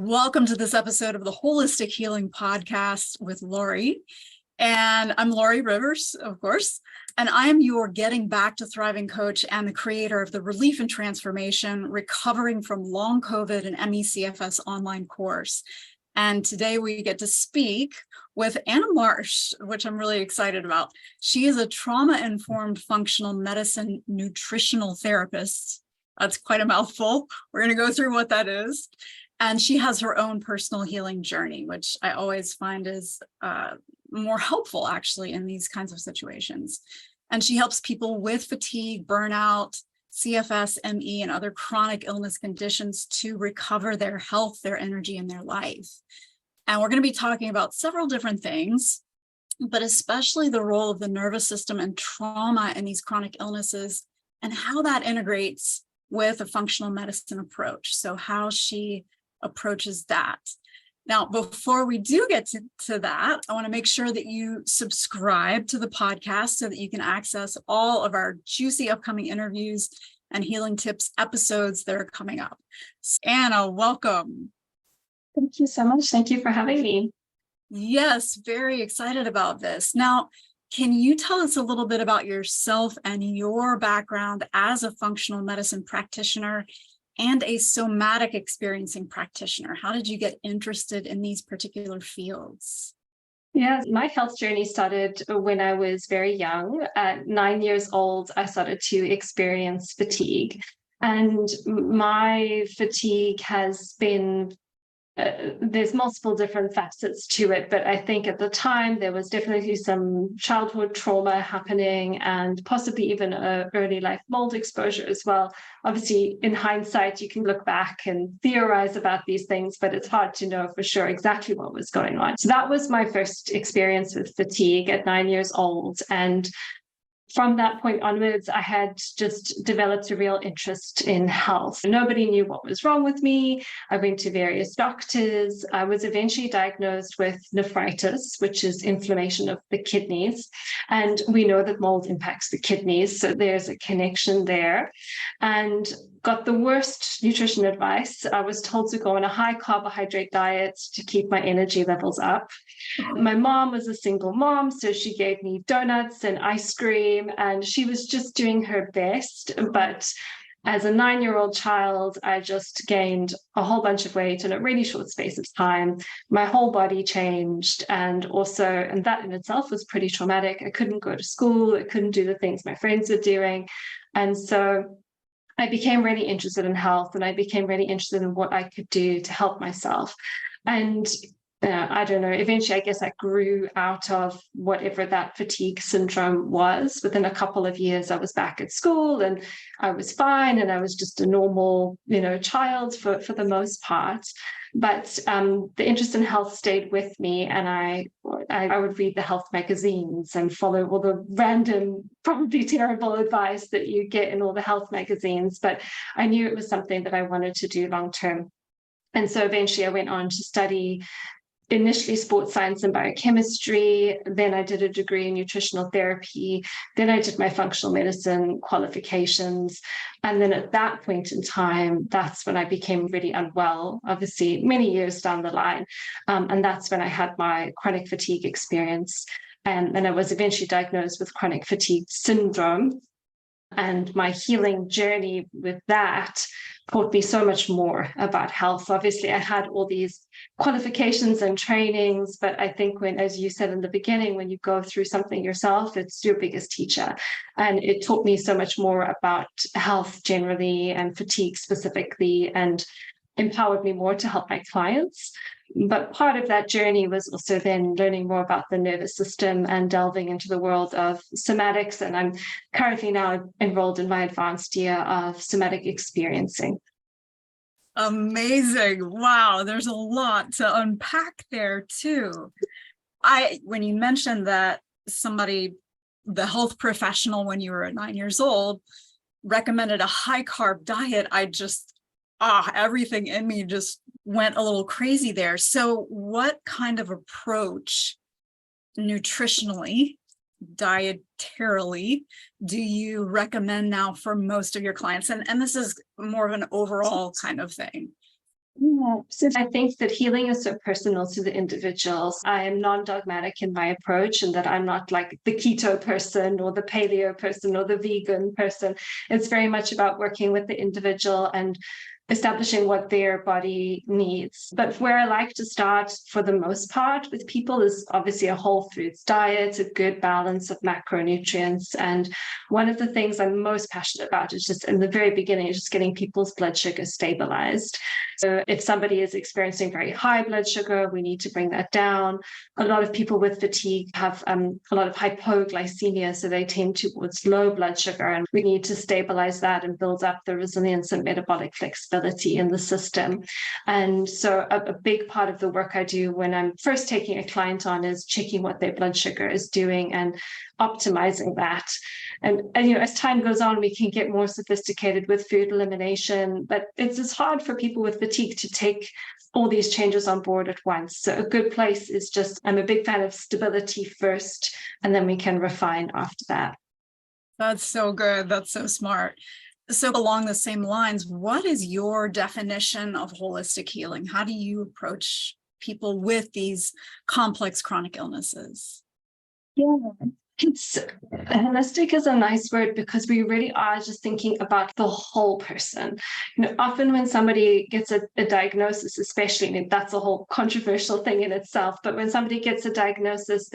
Welcome to this episode of the Holistic Healing Podcast with Lorrie. And I'm Lorrie Rivers, of course, and I'm your Getting Back to Thriving coach and the creator of the Relief and Transformation Recovering from Long COVID and ME-CFS online course. And today we get to speak with Anna Marsh, which I'm really excited about. She is a trauma-informed functional medicine nutritional therapist. That's quite a mouthful. We're going to go through what that is. And she has her own personal healing journey, which I always find is more helpful, actually, in these kinds of situations. And she helps people with fatigue, burnout, CFS, ME, and other chronic illness conditions to recover their health, their energy, and their life. And we're going to be talking about several different things, but especially the role of the nervous system and trauma in these chronic illnesses and how that integrates with a functional medicine approach. So how she approaches that. Now, before we do get to that, I want to make sure that you subscribe to the podcast so that you can access all of our juicy upcoming interviews and healing tips episodes that are coming up. Anna, welcome. Thank you so much. Thank you for having me. Yes, very excited about this. Now, can you tell us a little bit about yourself and your background as a functional medicine practitioner and a somatic experiencing practitioner? How did you get interested in these particular fields? Yeah, my health journey started when I was very young. At 9 years old, I started to experience fatigue. And my fatigue has been there's multiple different facets to it, but I think at the time there was definitely some childhood trauma happening and possibly even a early life mold exposure as well. Obviously, in hindsight, you can look back and theorize about these things, but it's hard to know for sure exactly what was going on. So that was my first experience with fatigue at 9 years old. And from that point onwards, I had just developed a real interest in health. Nobody knew what was wrong with me. I went to various doctors. I was eventually diagnosed with nephritis, which is inflammation of the kidneys. And we know that mold impacts the kidneys, so there's a connection there. And got the worst nutrition advice. I was told to go on a high carbohydrate diet to keep my energy levels up. My mom was a single mom, so she gave me donuts and ice cream, and she was just doing her best. But as a 9-year-old child, I just gained a whole bunch of weight in a really short space of time. My whole body changed. And that in itself was pretty traumatic. I couldn't go to school. I couldn't do the things my friends were doing. And so I became really interested in health, and I became really interested in what I could do to help myself. And I don't know, eventually, I guess I grew out of whatever that fatigue syndrome was. Within a couple of years, I was back at school and I was fine, and I was just a normal, child for the most part. But the interest in health stayed with me, and I would read the health magazines and follow all the random, probably terrible advice that you get in all the health magazines. But I knew it was something that I wanted to do long term. And so eventually I went on to study initially sports science and biochemistry. Then I did a degree in nutritional therapy. Then I did my functional medicine qualifications. And then at that point in time, that's when I became really unwell, obviously many years down the line. And that's when I had my chronic fatigue experience. And I was eventually diagnosed with chronic fatigue syndrome. And my healing journey with that taught me so much more about health. Obviously, I had all these qualifications and trainings, but I think as you said in the beginning, when you go through something yourself, it's your biggest teacher. And it taught me so much more about health generally and fatigue specifically, and empowered me more to help my clients. But part of that journey was also then learning more about the nervous system and delving into the world of somatics. And I'm currently now enrolled in my advanced year of somatic experiencing. Amazing. Wow. There's a lot to unpack there too. When you mentioned that the health professional when you were 9 years old, recommended a high carb diet, everything in me just went a little crazy there. So what kind of approach nutritionally, dietarily, do you recommend now for most of your clients? And this is more of an overall kind of thing. Yeah. So I think that healing is so personal to the individuals. I am non-dogmatic in my approach, and that I'm not like the keto person or the paleo person or the vegan person. It's very much about working with the individual and establishing what their body needs. But where I like to start for the most part with people is obviously a whole foods diet, a good balance of macronutrients. And one of the things I'm most passionate about is just in the very beginning, is just getting people's blood sugar stabilized. So if somebody is experiencing very high blood sugar, we need to bring that down. A lot of people with fatigue have a lot of hypoglycemia, so they tend towards low blood sugar, and we need to stabilize that and build up the resilience and metabolic flexibility in the system. And so a big part of the work I do when I'm first taking a client on is checking what their blood sugar is doing and optimizing that. And as time goes on, we can get more sophisticated with food elimination, but it's hard for people with fatigue to take all these changes on board at once. So a good place is just, I'm a big fan of stability first, and then we can refine after that. That's so good. That's so smart. So along the same lines, what is your definition of holistic healing? How do you approach people with these complex chronic illnesses? Yeah. It's holistic is a nice word because we really are just thinking about the whole person. Often when somebody gets a diagnosis, especially, that's a whole controversial thing in itself, but when somebody gets a diagnosis,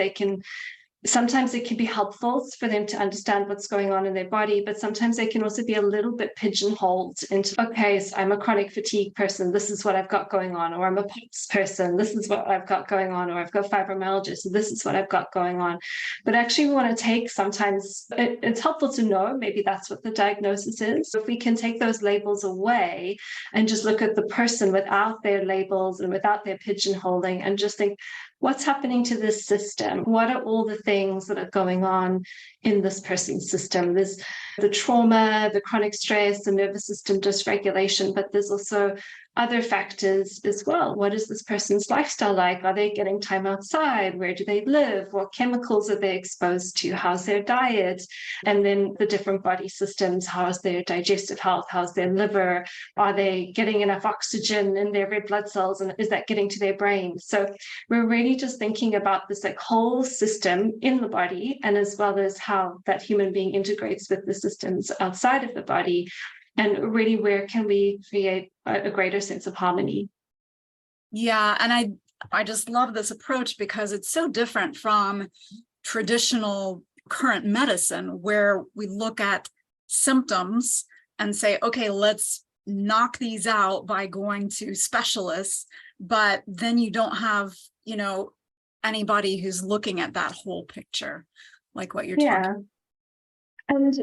sometimes it can be helpful for them to understand what's going on in their body, but sometimes they can also be a little bit pigeonholed into, okay, so I'm a chronic fatigue person, this is what I've got going on, or I'm a POTS person, this is what I've got going on, or I've got fibromyalgia, so this is what I've got going on. But actually we want to take, sometimes it's helpful to know maybe that's what the diagnosis is. So if we can take those labels away and just look at the person without their labels and without their pigeonholing, and just think, what's happening to this system? What are all the things that are going on in this person's system? There's the trauma, the chronic stress, the nervous system dysregulation, but there's also other factors as well. What is this person's lifestyle like? Are they getting time outside? Where do they live? What chemicals are they exposed to? How's their diet? And then the different body systems. How's their digestive health? How's their liver? Are they getting enough oxygen in their red blood cells? And is that getting to their brain? So we're really just thinking about this like whole system in the body, and as well as how that human being integrates with the systems outside of the body. And really, where can we create a greater sense of harmony? Yeah, and I just love this approach because it's so different from traditional current medicine, where we look at symptoms and say, okay, let's knock these out by going to specialists, but then you don't have, anybody who's looking at that whole picture, like what you're talking about. And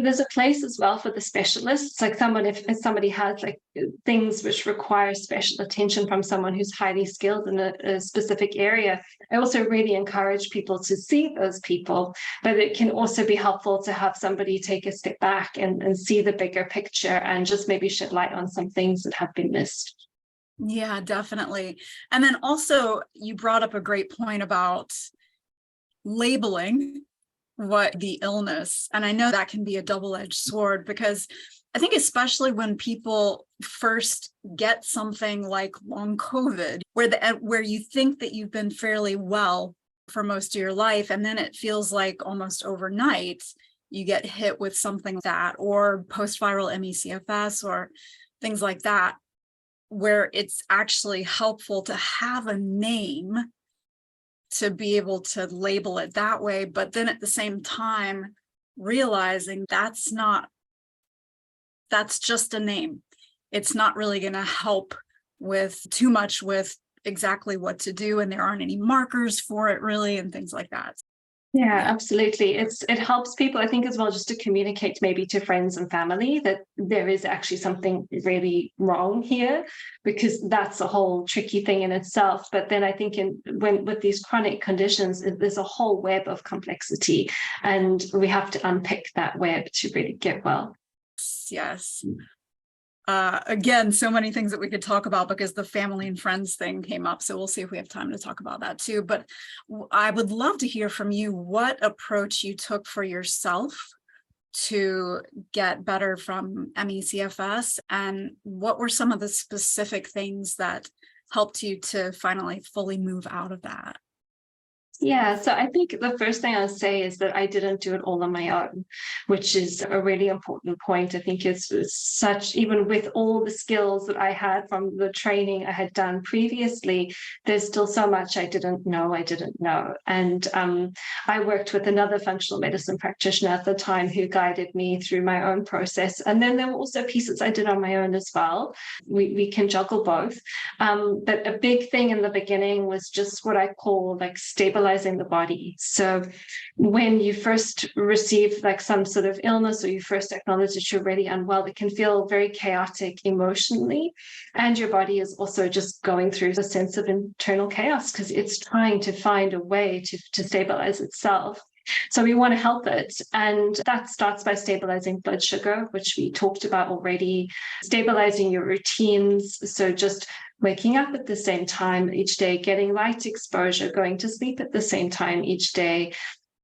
there's a place as well for the specialists, like if somebody has like things which require special attention from someone who's highly skilled in a specific area. I also really encourage people to see those people, but it can also be helpful to have somebody take a step back and see the bigger picture and just maybe shed light on some things that have been missed. Yeah, definitely. And then also you brought up a great point about labeling what the illness, and I know that can be a double-edged sword, because I think especially when people first get something like long COVID, where you think that you've been fairly well for most of your life, and then it feels like almost overnight you get hit with something like that, or post-viral ME/CFS or things like that, where it's actually helpful to have a name to be able to label it that way, but then at the same time realizing that's just a name. It's not really going to help with too much with exactly what to do, and there aren't any markers for it really, and things like that. Yeah, absolutely. It helps people, I think, as well, just to communicate maybe to friends and family that there is actually something really wrong here, because that's a whole tricky thing in itself. But then I think with these chronic conditions, there's a whole web of complexity, and we have to unpick that web to really get well. Yes. Again, so many things that we could talk about because the family and friends thing came up. So we'll see if we have time to talk about that too. But I would love to hear from you what approach you took for yourself to get better from ME/CFS, and what were some of the specific things that helped you to finally fully move out of that? Yeah, so I think the first thing I'll say is that I didn't do it all on my own, which is a really important point. I think it's such, even with all the skills that I had from the training I had done previously, there's still so much I didn't know. And I worked with another functional medicine practitioner at the time who guided me through my own process. And then there were also pieces I did on my own as well. We can juggle both. But a big thing in the beginning was just what I call like stabilizing the body. So when you first receive like some sort of illness, or you first acknowledge that you're really unwell, it can feel very chaotic emotionally. And your body is also just going through a sense of internal chaos because it's trying to find a way to stabilize itself. So we want to help it. And that starts by stabilizing blood sugar, which we talked about already, stabilizing your routines. So just waking up at the same time each day, getting light exposure, going to sleep at the same time each day.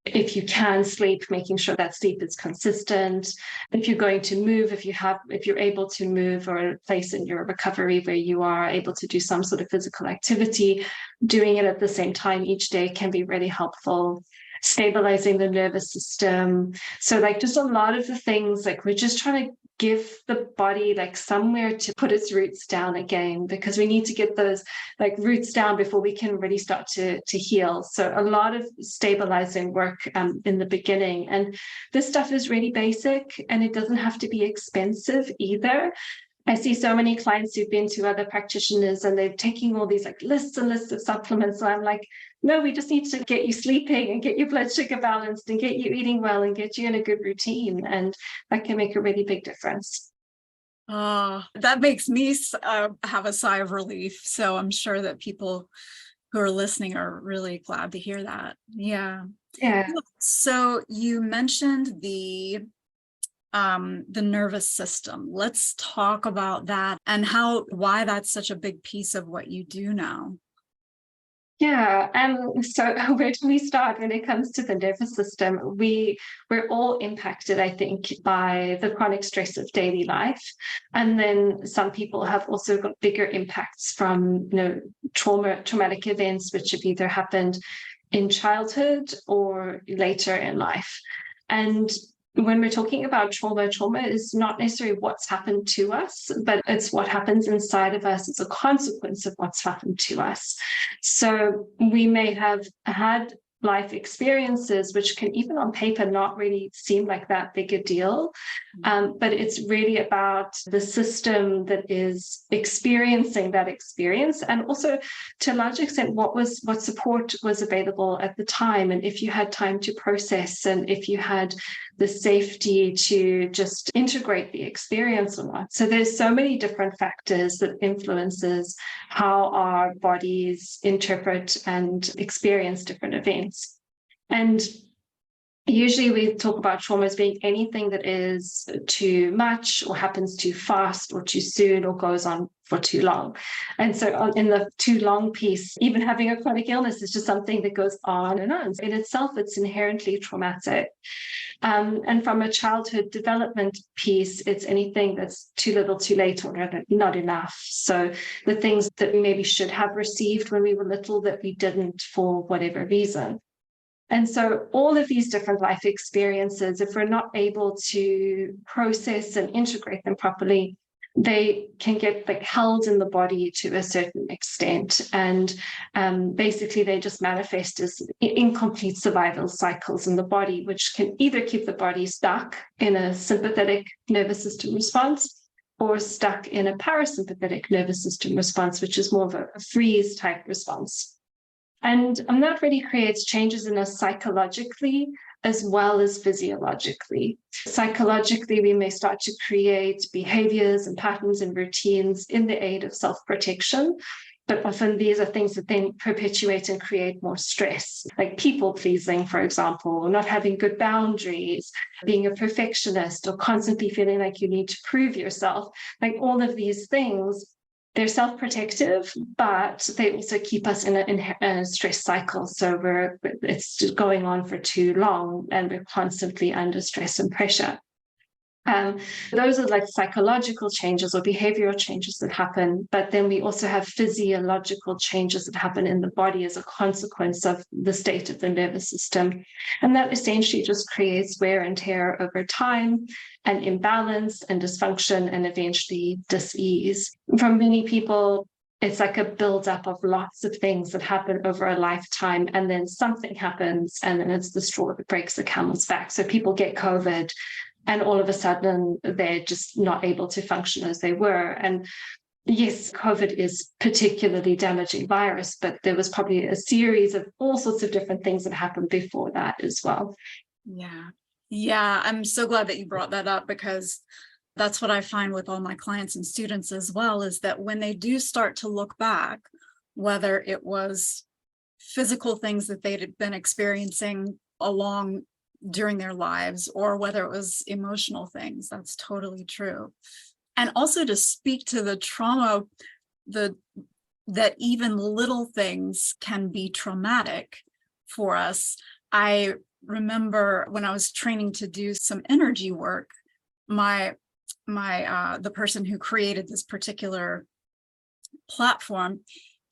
If you can sleep, making sure that sleep is consistent. If you're going to move, if you're able to move, or a place in your recovery where you are able to do some sort of physical activity, doing it at the same time each day can be really helpful. Stabilizing the nervous system. So like just a lot of the things, like we're just trying to give the body like somewhere to put its roots down again, because we need to get those like roots down before we can really start to heal. So a lot of stabilizing work in the beginning. And this stuff is really basic, and it doesn't have to be expensive either. I see so many clients who've been to other practitioners and they're taking all these like lists and lists of supplements. So I'm like, no, we just need to get you sleeping and get your blood sugar balanced and get you eating well and get you in a good routine. And that can make a really big difference. That makes me have a sigh of relief. So I'm sure that people who are listening are really glad to hear that. Yeah. So you mentioned the nervous system. Let's talk about that and why that's such a big piece of what you do now. Yeah, so where do we start when it comes to the nervous system? We're all impacted, I think, by the chronic stress of daily life. And then some people have also got bigger impacts from, traumatic events, which have either happened in childhood or later in life. And when we're talking about trauma is not necessarily what's happened to us, but it's what happens inside of us. It's a consequence of what's happened to us. So we may have had life experiences, which can even on paper not really seem like that big a deal. But it's really about the system that is experiencing that experience, and also to a large extent what support was available at the time, and if you had time to process, and if you had the safety to just integrate the experience or not. So there's so many different factors that influences how our bodies interpret and experience different events. And usually we talk about trauma as being anything that is too much or happens too fast or too soon or goes on for too long. And so in the too long piece, even having a chronic illness is just something that goes on and on. In itself, it's inherently traumatic. And from a childhood development piece, it's anything that's too little, too late, or not enough. So the things that we maybe should have received when we were little that we didn't for whatever reason. And so all of these different life experiences, if we're not able to process and integrate them properly, they can get held in the body to a certain extent. And basically they just manifest as incomplete survival cycles in the body, which can either keep the body stuck in a sympathetic nervous system response or stuck in a parasympathetic nervous system response, which is more of a freeze type response. And that really creates changes in us psychologically as well as physiologically. Psychologically, we may start to create behaviors and patterns and routines in the aid of self-protection, but often these are things that then perpetuate and create more stress, like people-pleasing, for example, or not having good boundaries, being a perfectionist, or constantly feeling like you need to prove yourself. Like all of these things they're self-protective, but they also keep us in a stress cycle. So it's just going on for too long and we're constantly under stress and pressure. Those are like psychological changes or behavioral changes that happen, but then we also have physiological changes that happen in the body as a consequence of the state of the nervous system. And that essentially just creates wear and tear over time and imbalance and dysfunction and eventually dis-ease. For many people, it's like a buildup of lots of things that happen over a lifetime, and then something happens, and then it's the straw that breaks the camel's back. So people get COVID, and all of a sudden, they're just not able to function as they were. And yes, COVID is particularly damaging virus, but there was probably a series of all sorts of different things that happened before that as well. Yeah. Yeah. I'm so glad that you brought that up, because that's what I find with all my clients and students as well, is that when they do start to look back, whether it was physical things that they'd been experiencing during their lives, or whether it was emotional things, that's totally true. And also to speak to the trauma, that even little things can be traumatic for us. I remember when I was training to do some energy work, the person who created this particular platform,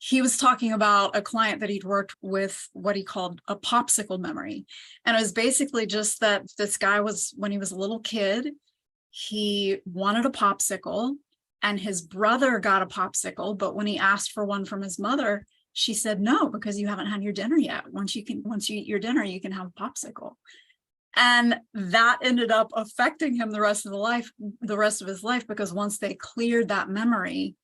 he was talking about a client that he'd worked with, what he called a popsicle memory. And it was basically just that this guy when he was a little kid, he wanted a popsicle, and his brother got a popsicle. But when he asked for one from his mother, she said, no, because you haven't had your dinner yet. Once you eat your dinner, you can have a popsicle. And that ended up affecting him the rest of his life, because once they cleared that memory,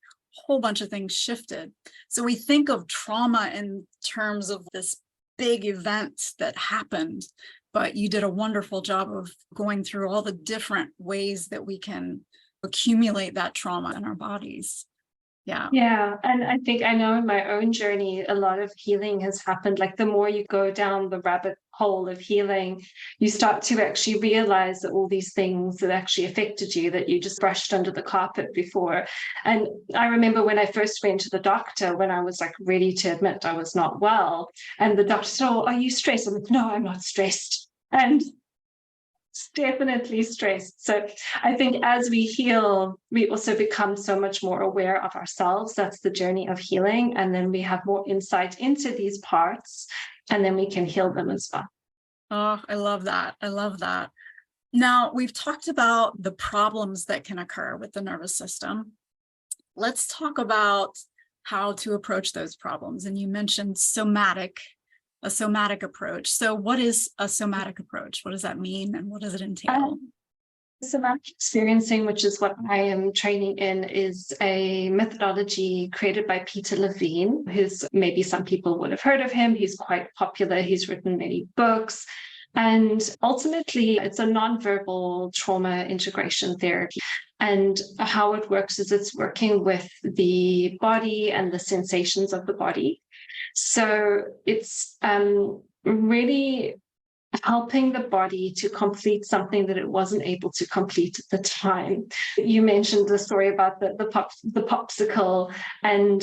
whole bunch of things shifted. So we think of trauma in terms of this big event that happened, but you did a wonderful job of going through all the different ways that we can accumulate that trauma in our bodies. Yeah. Yeah. And I know in my own journey, a lot of healing has happened. Like the more you go down the rabbit hole of healing, you start to actually realize that all these things that actually affected you, that you just brushed under the carpet before. And I remember when I first went to the doctor, when I was like ready to admit I was not well, and the doctor said, oh, are you stressed? I'm like, no, I'm not stressed. And definitely stressed. So I think as we heal, we also become so much more aware of ourselves. That's the journey of healing. And then we have more insight into these parts, and then we can heal them as well. Oh, I love that. I love that. Now, we've talked about the problems that can occur with the nervous system. Let's talk about how to approach those problems. And you mentioned a somatic approach. So what is a somatic approach? What does that mean, and what does it entail? Somatic experiencing, which is what I am training in, is a methodology created by Peter Levine, who's maybe some people would have heard of him. He's quite popular. He's written many books. And ultimately, it's a nonverbal trauma integration therapy. And how it works is it's working with the body and the sensations of the body. So it's really helping the body to complete something that it wasn't able to complete at the time. You mentioned the story about the popsicle, and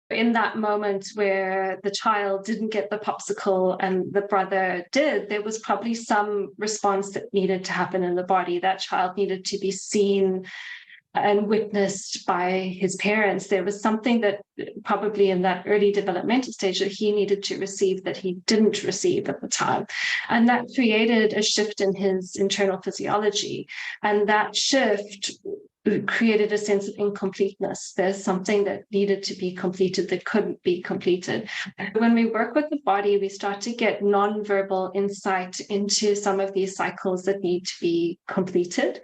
in that moment where the child didn't get the popsicle and the brother did, there was probably some response that needed to happen in the body. That child needed to be seen and witnessed by his parents. There was something that probably in that early developmental stage that he needed to receive that he didn't receive at the time. And that created a shift in his internal physiology. And that shift created a sense of incompleteness. There's something that needed to be completed that couldn't be completed. When we work with the body, we start to get nonverbal insight into some of these cycles that need to be completed.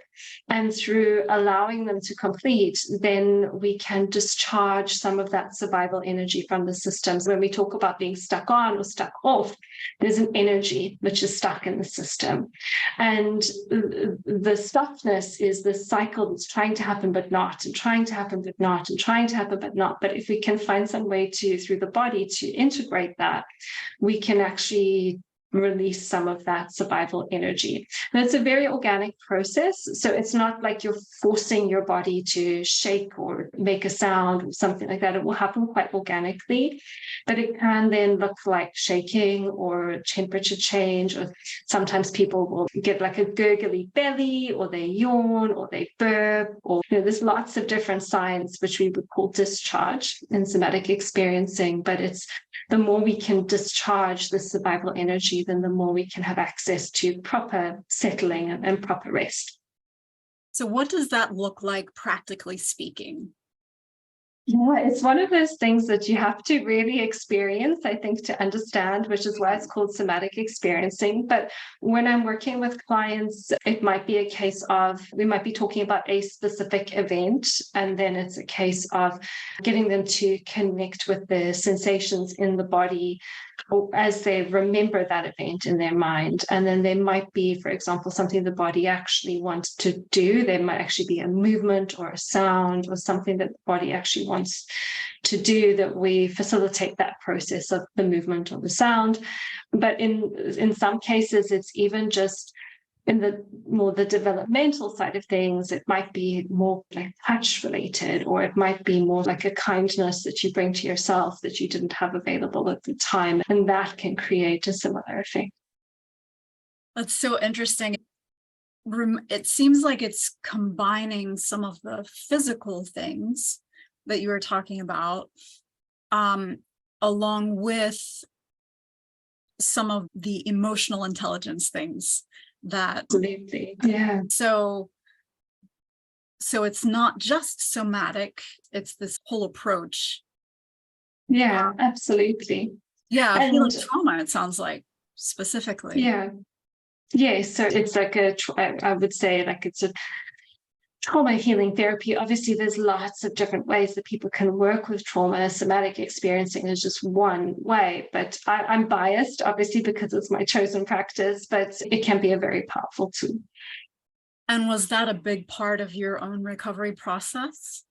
And through allowing them to complete, then we can discharge some of that survival energy from the systems. When we talk about being stuck on or stuck off, there's an energy which is stuck in the system. And the stuckness is the cycle that's trying to happen but not, and trying to happen but not, and trying to happen but not. But if we can find some way to, through the body, to integrate that, we can actually release some of that survival energy. And it's a very organic process. So it's not like you're forcing your body to shake or make a sound or something like that. It will happen quite organically, but it can then look like shaking or temperature change, or sometimes people will get like a gurgly belly, or they yawn, or they burp, or there's lots of different signs which we would call discharge in somatic experiencing. But it's the more we can discharge the survival energy, then the more we can have access to proper settling and proper rest. So what does that look like, practically speaking? Yeah, it's one of those things that you have to really experience, I think, to understand, which is why it's called somatic experiencing. But when I'm working with clients, it might be a case of, we might be talking about a specific event, and then it's a case of getting them to connect with the sensations in the body as they remember that event in their mind. And then there might be, for example, something the body actually wants to do. There might actually be a movement or a sound or something that the body actually wants to do, that we facilitate that process of the movement or the sound. But in some cases, it's even just in the more the developmental side of things. It might be more like touch related, or it might be more like a kindness that you bring to yourself that you didn't have available at the time, and that can create a similar effect. That's so interesting. It seems like it's combining some of the physical things that you were talking about, along with some of the emotional intelligence things that. Absolutely. Yeah. So it's not just somatic, it's this whole approach. Yeah, absolutely. Yeah, And healing trauma, it sounds like, specifically. yeah. So it's like I would say like it's a trauma healing therapy. Obviously, there's lots of different ways that people can work with trauma. Somatic experiencing is just one way, but I'm biased, obviously, because it's my chosen practice, but it can be a very powerful tool. And was that a big part of your own recovery process?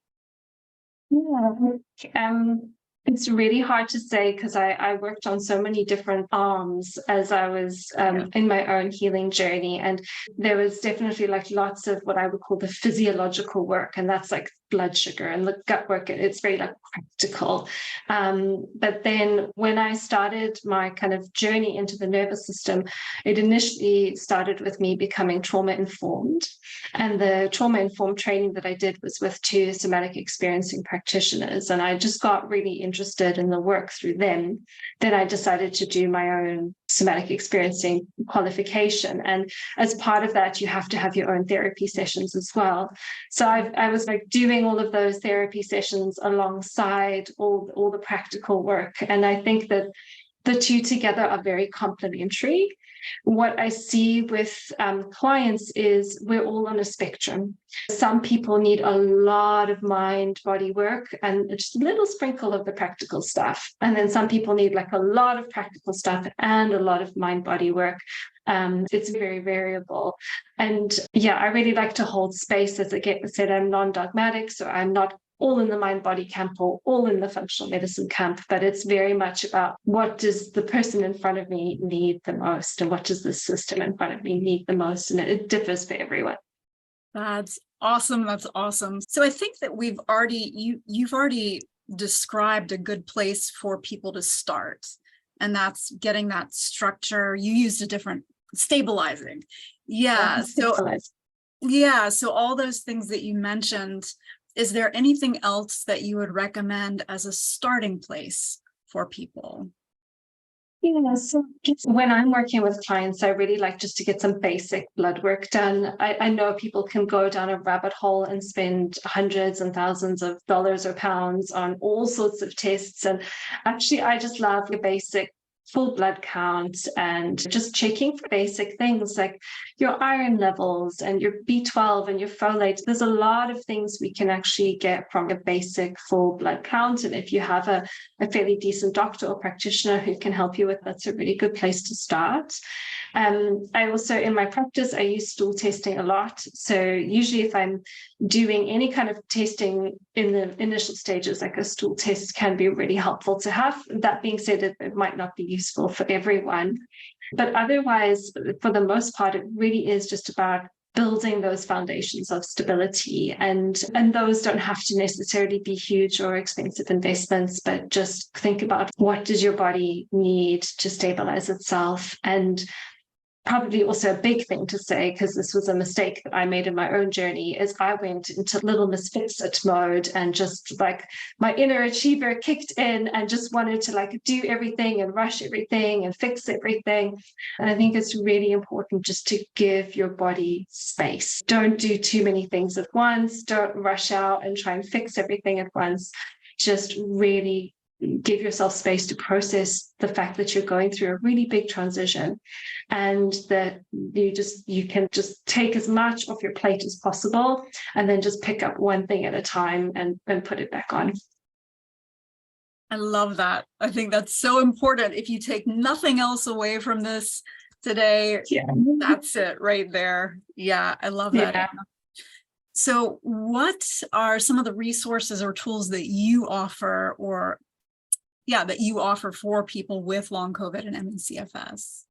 Yeah. It's really hard to say, because I worked on so many different arms as I was in my own healing journey. And there was definitely like lots of what I would call the physiological work. And that's like blood sugar and the gut work. It's very like practical. But then when I started my kind of journey into the nervous system, it initially started with me becoming trauma informed. And the trauma informed training that I did was with 2 somatic experiencing practitioners. And I just got really interested in the work through them. Then I decided to do my own somatic experiencing qualification. And as part of that, you have to have your own therapy sessions as well. So I was like doing all of those therapy sessions alongside all the practical work. And I think that the two together are very complementary. What I see with clients is we're all on a spectrum. Some people need a lot of mind-body work and just a little sprinkle of the practical stuff. And then some people need like a lot of practical stuff and a lot of mind-body work. It's very variable. And yeah, I really like to hold space. As I said, I'm non-dogmatic, so I'm not all in the mind-body camp or all in the functional medicine camp, but it's very much about what does the person in front of me need the most, and what does the system in front of me need the most, and it differs for everyone. That's awesome. That's awesome. So I think that you've already described a good place for people to start, and that's getting that structure. You used a different stabilizing. Yeah. So all those things that you mentioned. Is there anything else that you would recommend as a starting place for people? Yeah, so when I'm working with clients, I really like just to get some basic blood work done. I know people can go down a rabbit hole and spend hundreds and thousands of dollars or pounds on all sorts of tests. And actually, I just love the basic full blood count and just checking for basic things like your iron levels and your B12 and your folate. There's a lot of things we can actually get from a basic full blood count. And if you have a fairly decent doctor or practitioner who can help you with, that's a really good place to start. I also, in my practice, I use stool testing a lot. So usually if I'm doing any kind of testing in the initial stages, like a stool test can be really helpful to have. That being said, it might not be useful for everyone. But otherwise, for the most part, it really is just about building those foundations of stability. And those don't have to necessarily be huge or expensive investments, but just think about what does your body need to stabilize itself. And probably also a big thing to say, because this was a mistake that I made in my own journey, is I went into little misfits mode and just like my inner achiever kicked in and just wanted to like do everything and rush everything and fix everything. And I think it's really important just to give your body space. Don't do too many things at once. Don't rush out and try and fix everything at once. Just really give yourself space to process the fact that you're going through a really big transition, and that you can just take as much off your plate as possible and then just pick up one thing at a time and put it back on. I love that. I think that's so important. If you take nothing else away from this today, that's it right there. Yeah, I love that. Yeah. So what are some of the resources or tools that you offer for people with long COVID and ME/CFS?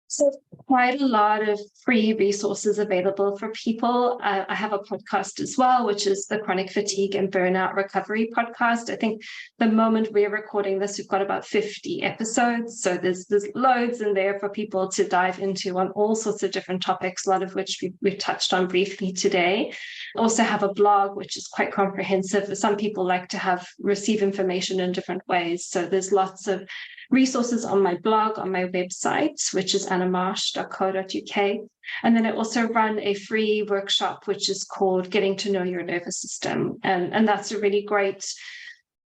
So quite a lot of free resources available for people. I have a podcast as well, which is the Chronic Fatigue and Burnout Recovery Podcast. I think the moment we're recording this, we've got about 50 episodes. So there's loads in there for people to dive into on all sorts of different topics, a lot of which we've touched on briefly today. I also have a blog, which is quite comprehensive. Some people like to receive information in different ways. So there's lots of resources on my blog, on my website, which is annamarsh.co.uk. And then I also run a free workshop, which is called Getting to Know Your Nervous System. And that's a really great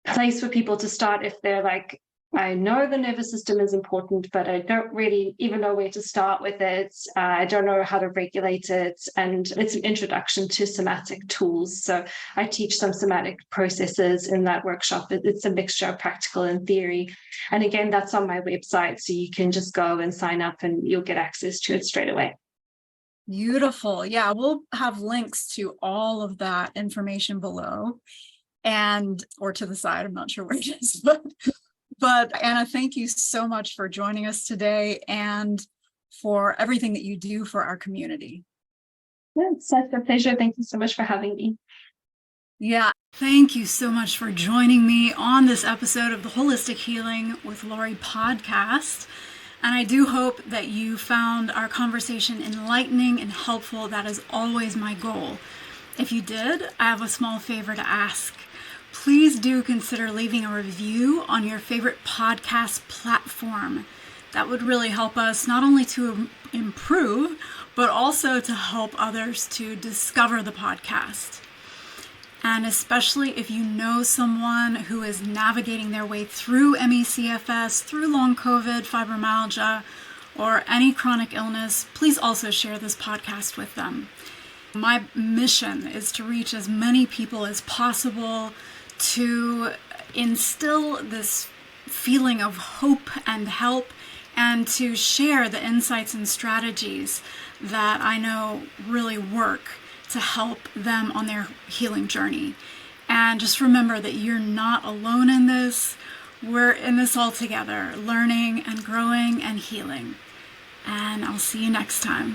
place for people to start if they're like, I know the nervous system is important, but I don't really even know where to start with it. I don't know how to regulate it. And it's an introduction to somatic tools. So I teach some somatic processes in that workshop. It's a mixture of practical and theory. And again, that's on my website. So you can just go and sign up and you'll get access to it straight away. Beautiful. Yeah, we'll have links to all of that information below or to the side. I'm not sure where it is, But Anna, thank you so much for joining us today and for everything that you do for our community. It's such a pleasure. Thank you so much for having me. Yeah, thank you so much for joining me on this episode of the Holistic Healing with Lorrie podcast. And I do hope that you found our conversation enlightening and helpful. That is always my goal. If you did, I have a small favor to ask. Please do consider leaving a review on your favorite podcast platform. That would really help us not only to improve, but also to help others to discover the podcast. And especially if you know someone who is navigating their way through ME/CFS, through long COVID, fibromyalgia, or any chronic illness, please also share this podcast with them. My mission is to reach as many people as possible, to instill this feeling of hope and help, and to share the insights and strategies that I know really work to help them on their healing journey. And just remember that you're not alone in this. We're in this all together, learning and growing and healing. And I'll see you next time.